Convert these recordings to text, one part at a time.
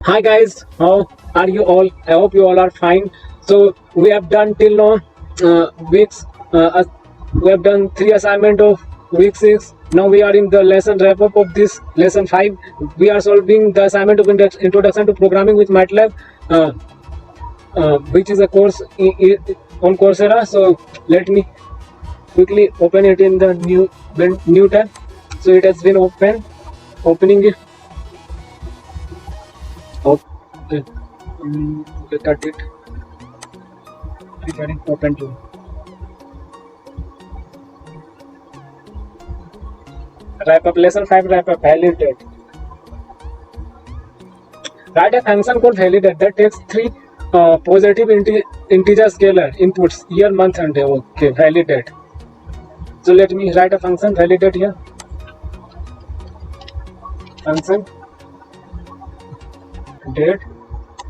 Hi guys, how are you all? I hope you all are fine. So we have done till now weeks. We have done 3 assignment of week 6. Now we are in the lesson wrap up of this lesson 5. We are solving the assignment of introduction to programming with MATLAB, uh, which is a course on Coursera. So let me quickly open it in the new tab. So it has been opening it. Okay, look at it. Getting open to wrap up lesson 5 wrap up validate. Write a function called validate that takes three positive integer scalar inputs year, month, and day. Okay, validate. So let me write a function validate here. Function date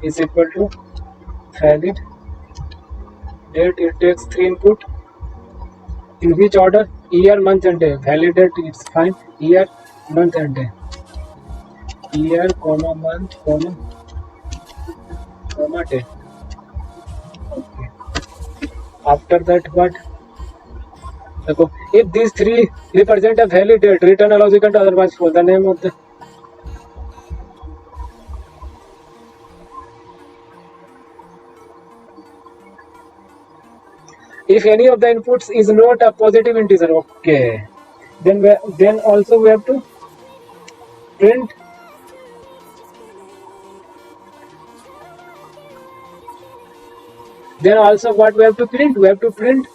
is equal to valid date. It takes three input. In which order? Year, month, and day. Validate. It's fine. Year, month, and day. Year, comma, month, comma, day. Okay. After that, what? If these three represent a valid date, return allows equal to otherwise false. The name of the if any of the inputs is not a positive integer, okay, then also we have to print. Then also what we have to print? We have to print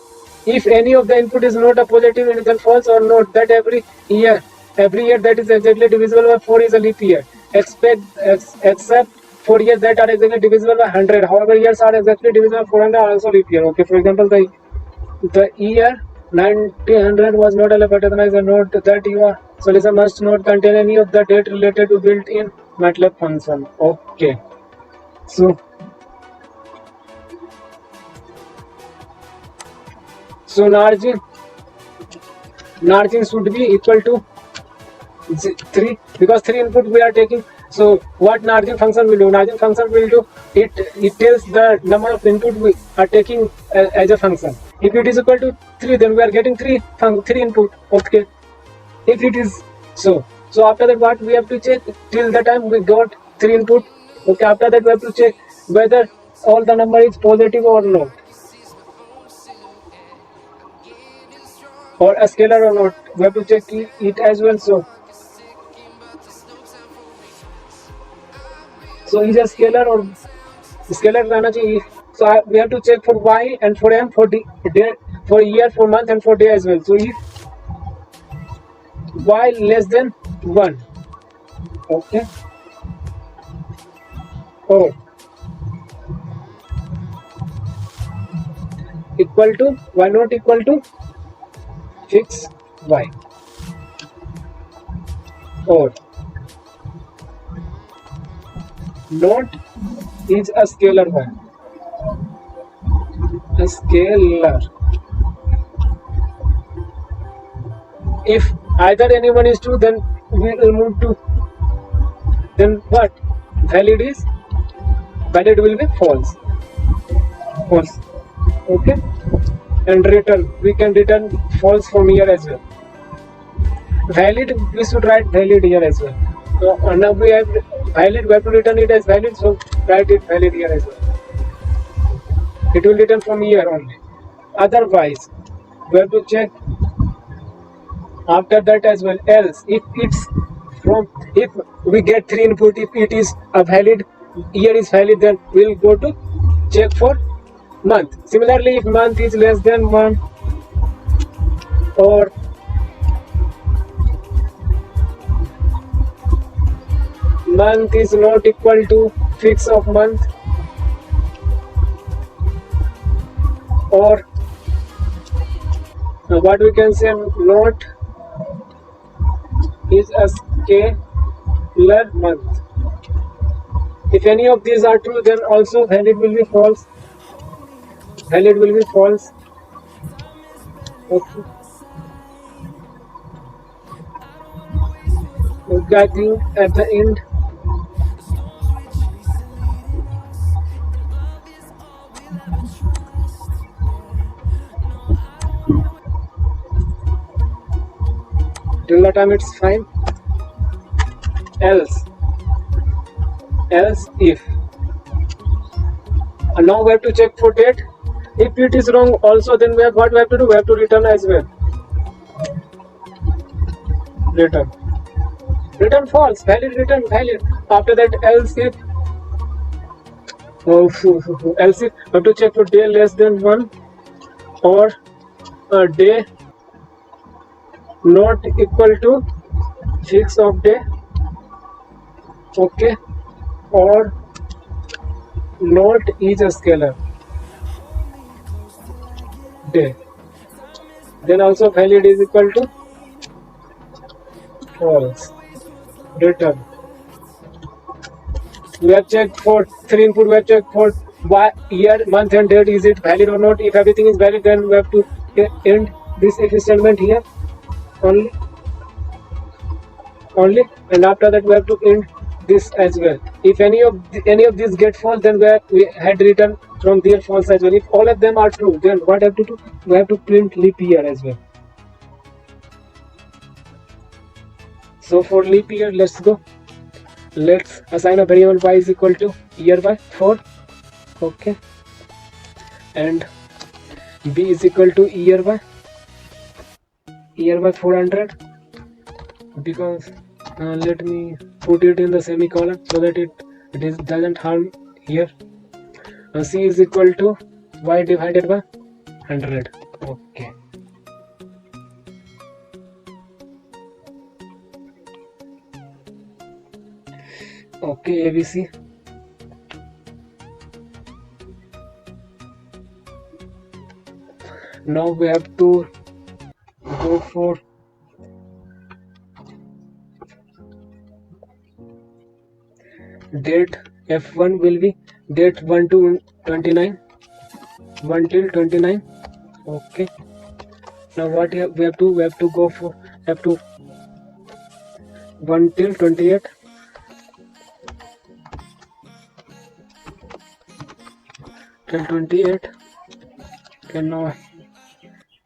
if any of the input is not a positive integer, false or not. That every year that is exactly divisible by 4 is a leap year. Except for years that are exactly divisible by 100. However, years are exactly divisible by 400 are also leap year. Okay, for example, the year 1900 was not allowed, but recognize a note that your solution must not contain any of the date related to built-in MATLAB function. Okay, so margin should be equal to 3 because 3 input we are taking. So what margin function will do? Margin function will do it tells the number of input we are taking as a function. If it is equal to 3, then we are getting 3 input. Okay, if it is so after that what we have to check till the time we got 3 input. Okay, after that we have to check whether all the number is positive or not, or a scalar or not. We have to check it as well. So is a scalar or scalar रहना चाहिए. So we have to check for y and for m, for day, for year, for month, and for day as well. So if y less than 1, okay, or equal to y not equal to fix y, or not is a scalar y, a scalar. If either anyone is true, then we will move to, then what? Valid will be false. Okay, and we can return false from here as well. Valid, we should write valid here as well. So now we have valid, we have to return it as valid, so write it valid here as well. It will return from here only. Otherwise we have to check after that as well. Else if we get 3 input, if it is a valid, year is valid, then we'll go to check for month. Similarly, if month is less than 1 or month is not equal to fix of month, or what we can say, not is a scalar month. If any of these are true, then also valid will be false. Okay. Okay, I think at the end till the time it's fine. Else if, and now we have to check for date. If it is wrong also, then what we have to do, we have to return as well. Return false, valid, return valid. After that, else if else if we have to check for day less than 1 or a day not equal to fix of day, okay, or not is a scalar day, then also valid is equal to false. Return. We have checked for 3 input, we have checked for year, month and date, is it valid or not. If everything is valid, then we have to end this if statement here only, and after that we have to end this as well. If any of these get false, then we had written from there false as well. If all of them are true, then what have to do, we have to print leap year as well. So for leap year, let's go. Let's assign a variable y is equal to year by 4, okay, and b is equal to year by 400, because let me put it in the semicolon so that it doesn't harm here. C is equal to y divided by 100, okay. Okay, ABC. Now we have to go for date. F1 will be date 1 to 29, 1 till 29, okay. Now what we have to go for F2 1 till 28, till 28. Okay, now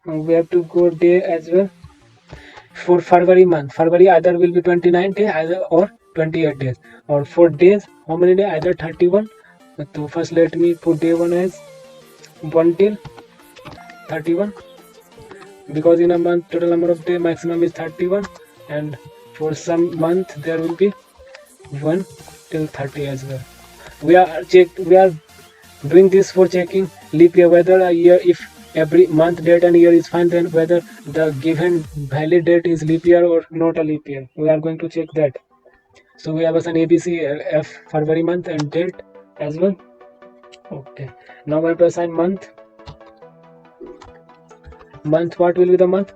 we have to go day as well. For February month, February either will be 29 days either or 28 days, or for days how many days, either 31. So first let me put day 1 as 1 till 31, because in a month total number of days maximum is 31, and for some month there will be 1 till 30 as well. We are doing this for checking leap year, whether a year, if every month, date and year is fine, then whether the given valid date is leap year or not a leap year, we are going to check that. So we have assigned ABC F February month and date as well, okay. Now we have to assign month. What will be the month?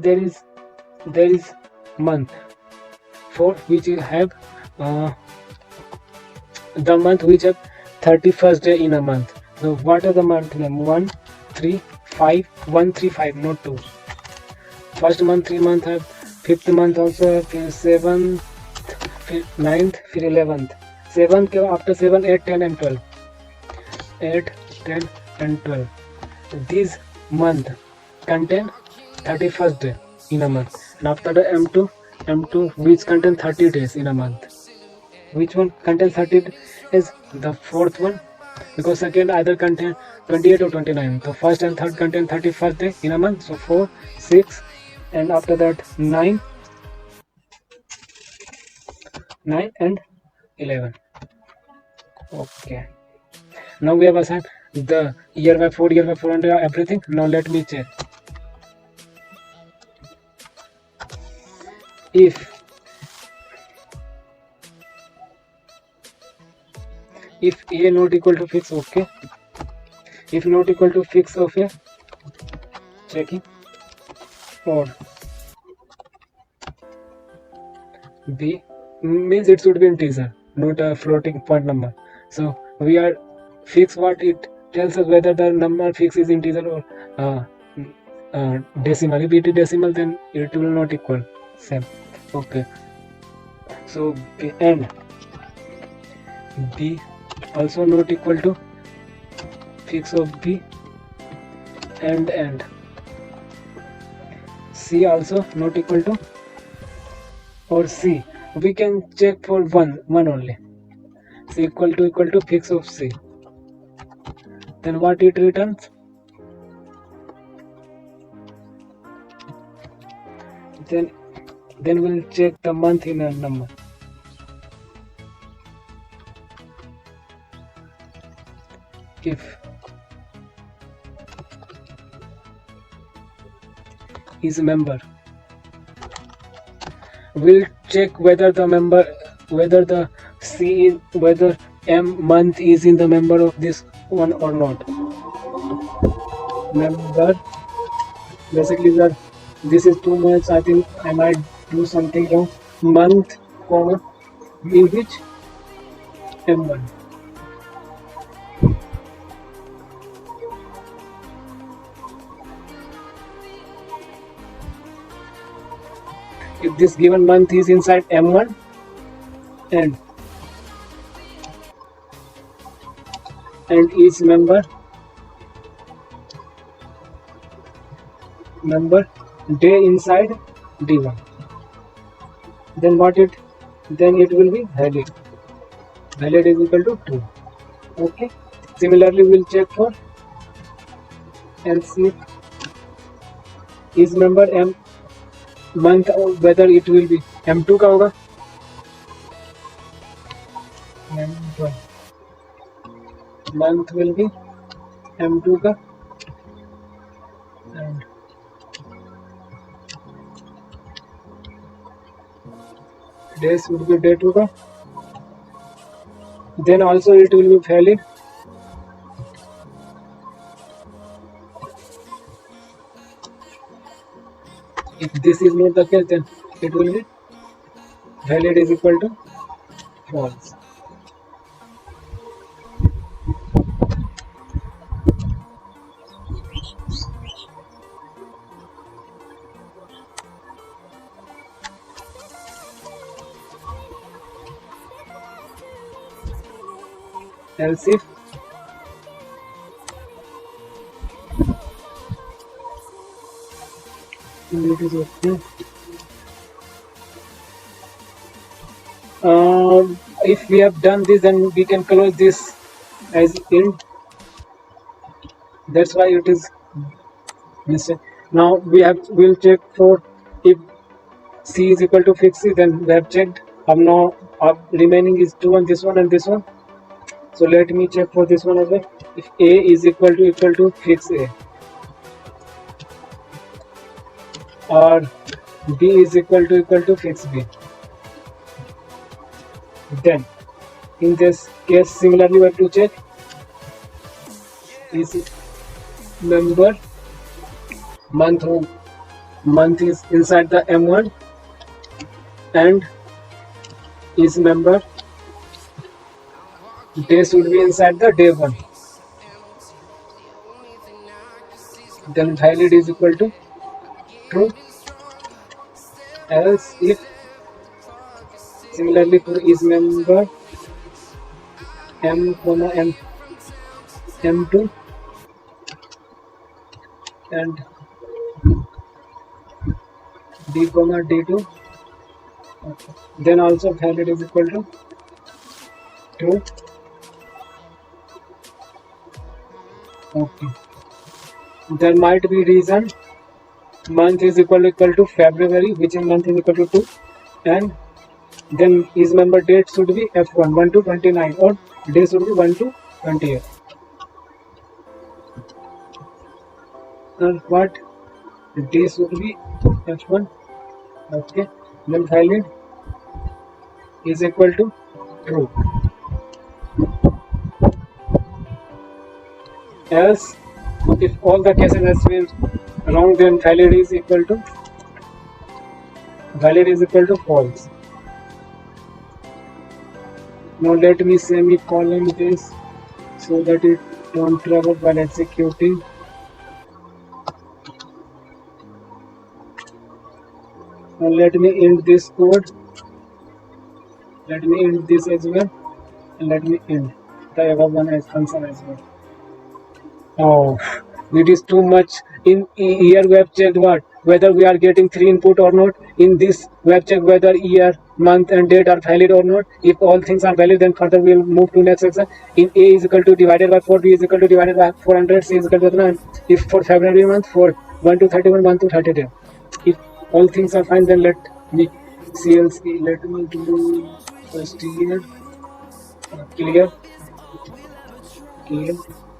There is month for which you have the month which have 31st day in a month. So what are the month name? 1 3 5 1 3 5, not 2. First month 3 month have, fifth month also have, 7th 9th, फिर 11th. 7 के after 7 8 10 and 12, 8 10 and 12. These month contain 31st day in a month, and after the M2 which contain 30 days in a month. Which one contains 30 is the fourth one, because second either contain 28 or 29. So first and third contain 31st day in a month. So 4 6 and after that 9 and 11, okay. Now we have assigned the year by 4, year by 400, everything. Now let me check. If A not equal to fix, okay. If not equal to fix, okay, checking, or B means it should be integer, not a floating point number. So we are fix, what it tells us whether the number fix is integer or decimal. If it is decimal, then it will not equal same, okay. So and B also not equal to fix of B, and C also not equal to or C. We can check for one only. C equal to fix of C. Then what it returns? Then we'll check the month in a number. If is a member, we'll check whether the C is, whether M month is in the member of this one or not. Member, basically this is too much. I think I might do something wrong. Month, comma, in which M1. If this given month is inside M1 and each member day inside D1, then it will be valid. Valid is equal to 2. Okay. Similarly, we'll check for LCF is member M month, whether it will be M2 का होगा, M1 month will be M2 का, and days would be day 2 का. Then also it will be valid. If this is not the case, then it will be valid is equal to false. Else if it is okay. If we have done this, then we can close this as int. That's why it is missing. Now we'll check for if C is equal to fix C, then we have checked. Now remaining is 2 and this one and this one. So let me check for this one as well. If A is equal to fix A, or B is equal to fix B, then in this case similarly we have to check is member month is inside the M1 and is member day should be inside the day 1. Then valid is equal to true. Else if similarly for is member M, M2 and D, D2, okay. Then also valid is equal to true. Okay. There might be reason month is equal to February, which is month is equal to 2, and then his member date should be F1 1 to 29, or day should be 1 to 28. And what day should be F1? Okay. Then valid is equal to true. Else, if all the cases has been wrong, then valid is equal to false. Now let me semicolon this so that it don't trouble while executing. Now let me end this code. Let me end this as well, and let me end the above one as function as well. Oh, it is too much. In here we have checked what? whether we are getting 3 input or not. In this we have checked whether year, month and date are valid or not. If all things are valid, then further we will move to next section. In A is equal to divided by 4, B is equal to divided by 400, C is equal to 9. If for February month, for 1 to 31, 1 to 32. If all things are fine, then let me CLC, let me do first year, clear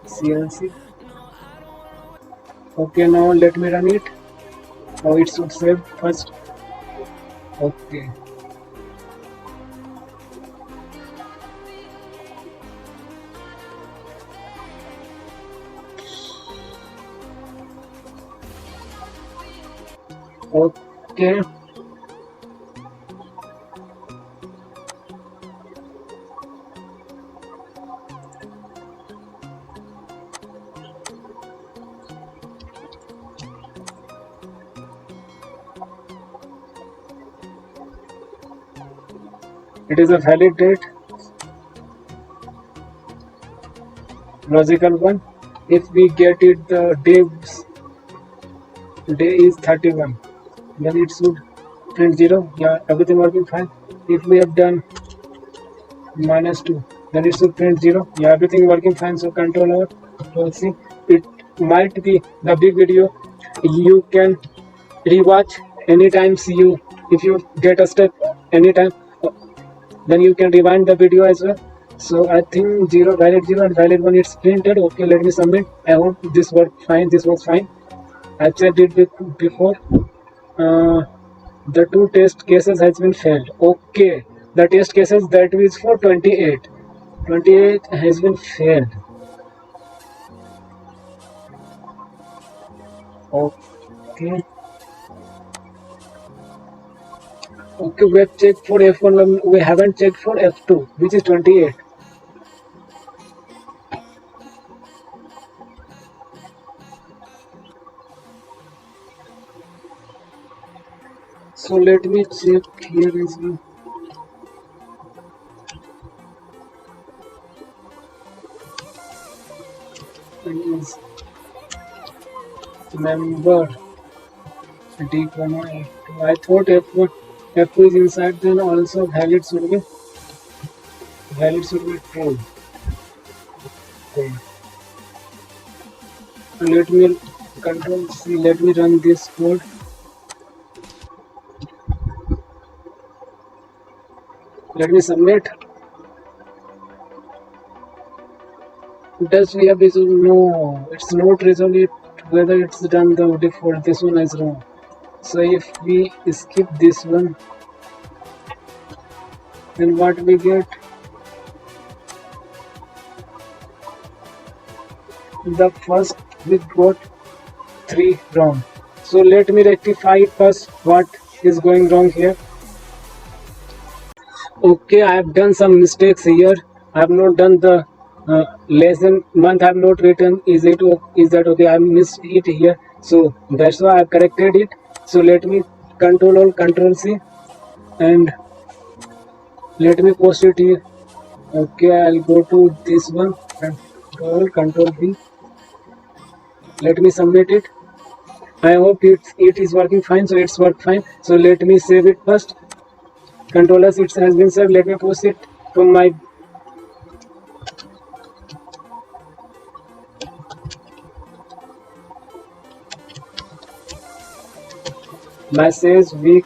CLC. Okay, now let me run it. Now it should save first. Okay. Okay. It is a valid date. Logical one. If we get it, the day is 31. Then it should print 0. Yeah, everything working fine. If we have done -2, then it should print 0. Yeah, everything working fine. So control over, control C. It might be the big video. You can rewatch anytime. See you if you get a step anytime, then you can rewind the video as well. So I think 0, valid 0 and valid 1 it's printed. Okay, let me submit. I hope this worked fine. This was fine. I checked it before. The 2 test cases has been failed. Okay, the test cases that is for 28 has been failed. Okay, we have checked for F1, we haven't checked for F2, which is 28. So let me check here as well. Please remember D, I thought F2 is inside, then also valid should be true. Okay. Let me control C, let me run this code. Let me submit. Does we have this? No, it's not resolved whether it's done the default. This one is wrong. So if we skip this one, then what we get? The first we got 3 wrong. So let me rectify it first. What is going wrong here? Okay, I have done some mistakes here. I have not done the lesson month. I have not written. Is that okay? I missed it here. So that's why I have corrected it. So let me control Alt, control C, and let me post it here. Okay, I'll go to this one. Control V. Let me submit it. I hope it is working fine. So it's worked fine. So let me save it first. Control S, it has been saved. Let me post it from my message week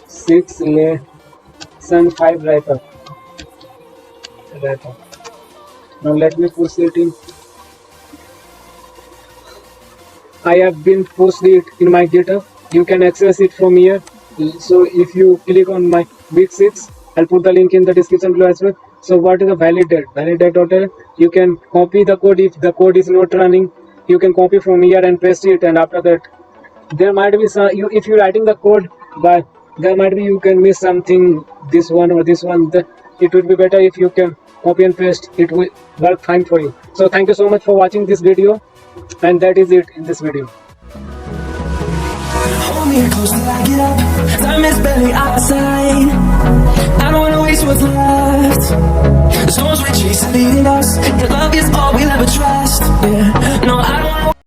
6 lesson 5 write up. Now let me post it in. I have been posted it in my GitHub. You can access it from here. So if you click on my week 6, I'll put the link in the description below as well. So what is a valid date? Valid date. You can copy the code. If the code is not running, you can copy from here and paste it. And after that, there might be some. If you're writing the code, but there might be you can miss something. This one or this one. It would be better if you can copy and paste. It will work fine for you. So thank you so much for watching this video, and that is it in this video. Hold me close till I get up. Time is barely outside. I don't wanna waste what's left. The storms we're chasing leading us. Your love is all we'll ever trust. Yeah.